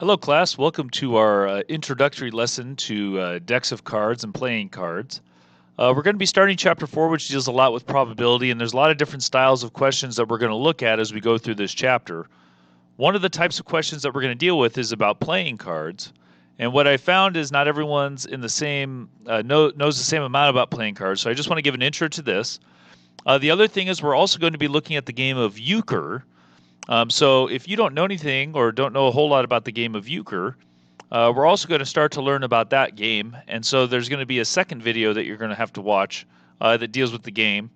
Hello, class. Welcome to our introductory lesson to decks of cards and playing cards. We're going to be starting Chapter 4, which deals a lot with probability, and there's a lot of different styles of questions that we're going to look at as we go through this chapter. One of the types of questions that we're going to deal with is about playing cards, and what I found is not everyone's in the same knows the same amount about playing cards, so I just want to give an intro to this. The other thing is we're also going to be looking at the game of euchre. So if you don't know anything or don't know a whole lot about the game of euchre, we're also going to start to learn about that game. And so there's going to be a second video that you're going to have to watch that deals with the game.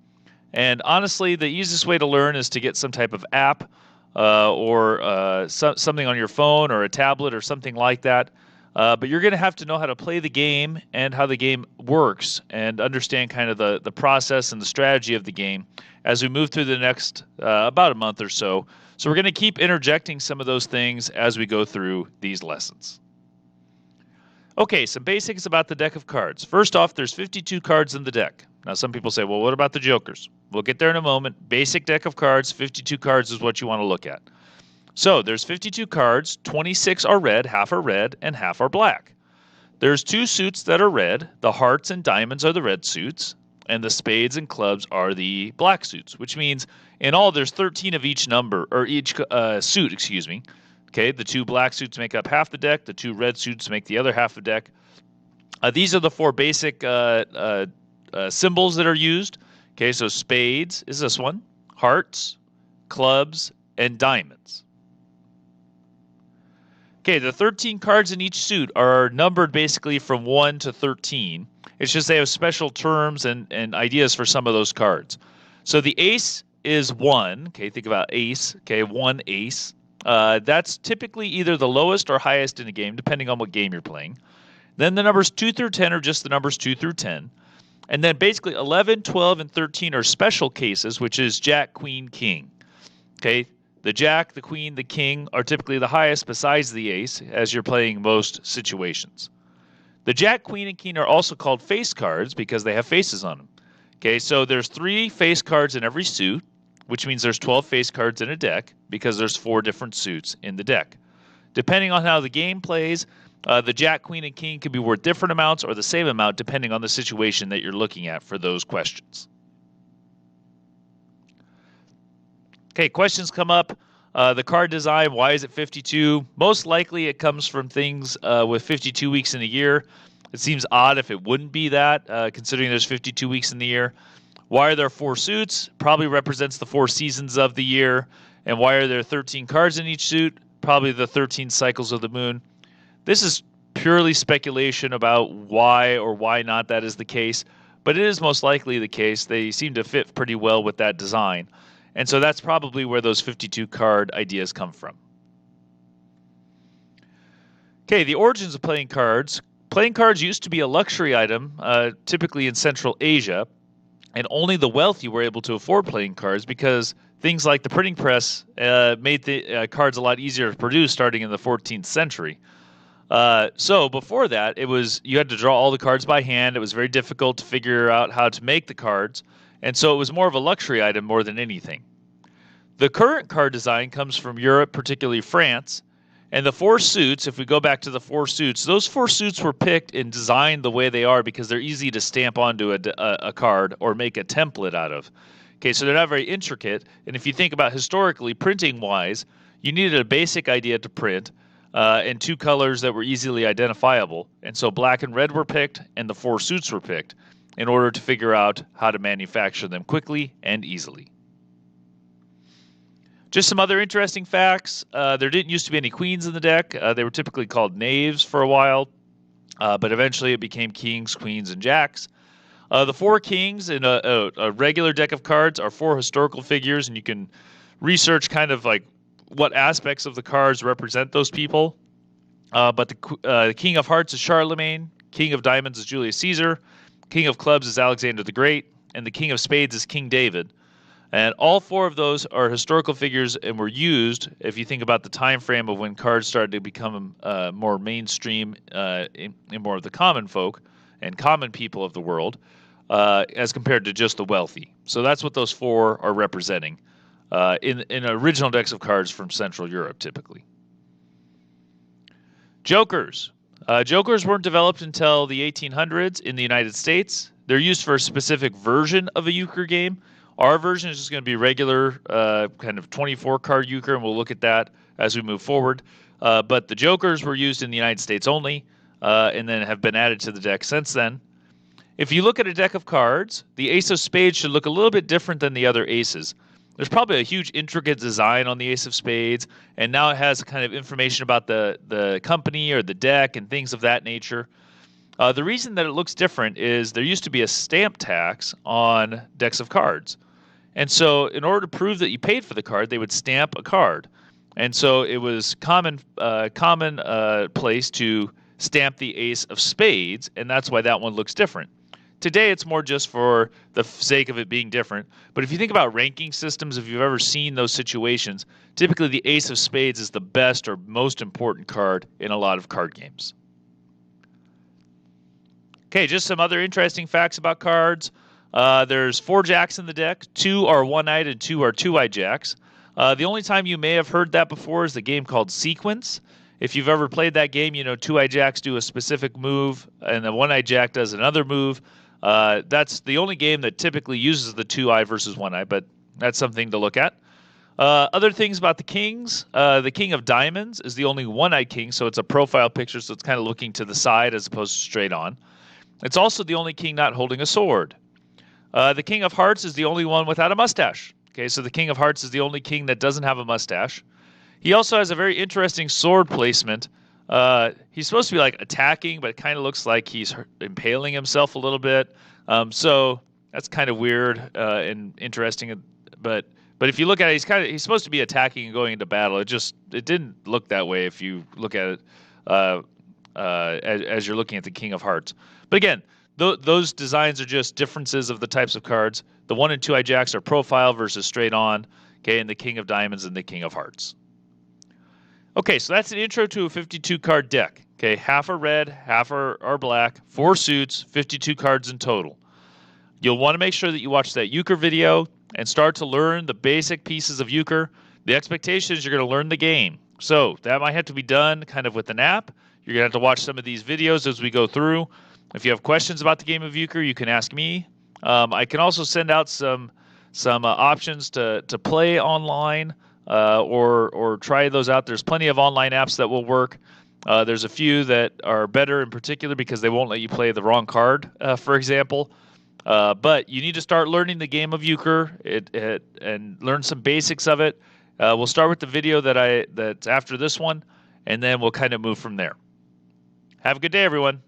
And honestly, the easiest way to learn is to get some type of app or something on your phone or a tablet or something like that. But you're going to have to know how to play the game and how the game works and understand kind of the process and the strategy of the game as we move through the next about a month or so. So we're going to keep interjecting some of those things as we go through these lessons. Okay, some basics about the deck of cards. First off, there's 52 cards in the deck. Now, some people say, well, what about the jokers? We'll get there in a moment. Basic deck of cards, 52 cards is what you want to look at. So there's 52 cards, 26 are red, half are red, and half are black. There's two suits that are red. The hearts and diamonds are the red suits, and the spades and clubs are the black suits, which means in all there's 13 of each number, or each suit, excuse me. Okay, the two black suits make up half the deck, the two red suits make the other half of the deck. These are the four basic symbols that are used. Okay, so spades is this one, hearts, clubs, and diamonds. Okay, the 13 cards in each suit are numbered basically from 1 to 13. It's just they have special terms and ideas for some of those cards. So the ace is 1. Okay, think about ace. Okay, 1 ace. That's typically either the lowest or highest in a game, depending on what game you're playing. Then the numbers 2 through 10 are just the numbers 2 through 10. And then basically 11, 12, and 13 are special cases, which is jack, queen, king. Okay, the jack, the queen, the king are typically the highest besides the ace as you're playing most situations. The jack, queen, and king are also called face cards because they have faces on them. Okay, so there's 3 face cards in every suit, which means there's 12 face cards in a deck because there's 4 different suits in the deck. Depending on how the game plays, the jack, queen, and king can be worth different amounts or the same amount depending on the situation that you're looking at for those questions. Okay, questions come up. The card design, why is it 52? Most likely it comes from things with 52 weeks in a year. It seems odd if it wouldn't be that, considering there's 52 weeks in the year. Why are there 4 suits? Probably represents the 4 seasons of the year. And why are there 13 cards in each suit? Probably the 13 cycles of the moon. This is purely speculation about why or why not that is the case, but it is most likely the case. They seem to fit pretty well with that design. And so that's probably where those 52 card ideas come from. Okay, the origins of playing cards. Playing cards used to be a luxury item, typically in Central Asia, and only the wealthy were able to afford playing cards because things like the printing press made the cards a lot easier to produce starting in the 14th century. So before that, you had to draw all the cards by hand. It was very difficult to figure out how to make the cards, and so it was more of a luxury item more than anything. The current card design comes from Europe, particularly France, and the 4 suits, if we go back to the 4 suits, those 4 suits were picked and designed the way they are because they're easy to stamp onto a card or make a template out of. Okay, so they're not very intricate, and if you think about historically, printing-wise, you needed a basic idea to print, and 2 colors that were easily identifiable. And so black and red were picked, and the 4 suits were picked in order to figure out how to manufacture them quickly and easily. Just some other interesting facts. There didn't used to be any queens in the deck. They were typically called knaves for a while, but eventually it became kings, queens, and jacks. The 4 kings in a regular deck of cards are 4 historical figures, and you can research kind of like what aspects of the cards represent those people. But the King of Hearts is Charlemagne, King of Diamonds is Julius Caesar, King of Clubs is Alexander the Great, and the King of Spades is King David. And all 4 of those are historical figures and were used, if you think about the time frame of when cards started to become more mainstream in more of the common folk and common people of the world, as compared to just the wealthy. So that's what those 4 are representing in original decks of cards from Central Europe, typically. Jokers. Jokers weren't developed until the 1800s in the United States. They're used for a specific version of a euchre game. Our version is just going to be regular, kind of 24 card euchre, and we'll look at that as we move forward. But the jokers were used in the United States only, and then have been added to the deck since then. If you look at a deck of cards, the ace of spades should look a little bit different than the other aces. There's probably a huge intricate design on the ace of spades, and now it has kind of information about the company or the deck and things of that nature. The reason that it looks different is there used to be a stamp tax on decks of cards. And so in order to prove that you paid for the card, they would stamp a card. And so it was common place to stamp the ace of spades, and that's why that one looks different. Today, it's more just for the sake of it being different. But if you think about ranking systems, if you've ever seen those situations, typically the ace of spades is the best or most important card in a lot of card games. Okay, just some other interesting facts about cards. There's 4 jacks in the deck. 2 are one-eyed and 2 are two-eyed jacks. The only time you may have heard that before is the game called Sequence. If you've ever played that game, you know two-eyed jacks do a specific move and the one-eyed jack does another move. That's the only game that typically uses the two-eye versus one-eye, but that's something to look at. Other things about the kings, the king of diamonds is the only one-eyed king, so it's a profile picture, so it's kind of looking to the side as opposed to straight on. It's also the only king not holding a sword. The king of hearts is the only one without a mustache. Okay, so the king of hearts is the only king that doesn't have a mustache. He also has a very interesting sword placement. He's supposed to be like attacking, but it kind of looks like he's impaling himself a little bit. So that's kind of weird and interesting. But if you look at it, he's supposed to be attacking and going into battle. It didn't look that way if you look at it as you're looking at the King of Hearts. But again, those designs are just differences of the types of cards. The 1 and 2-eye jacks are profile versus straight on. Okay, and the King of Diamonds and the King of Hearts. Okay, so that's an intro to a 52-card deck. Okay, half are red, half are black, 4 suits, 52 cards in total. You'll want to make sure that you watch that euchre video and start to learn the basic pieces of euchre. The expectation is you're going to learn the game. So that might have to be done kind of with an app. You're going to have to watch some of these videos as we go through. If you have questions about the game of euchre, you can ask me. I can also send out some options to play online. Or try those out. There's plenty of online apps that will work. There's a few that are better in particular because they won't let you play the wrong card, for example. But you need to start learning the game of euchre and learn some basics of it. We'll start with the video that's after this one, and then we'll kind of move from there. Have a good day, everyone.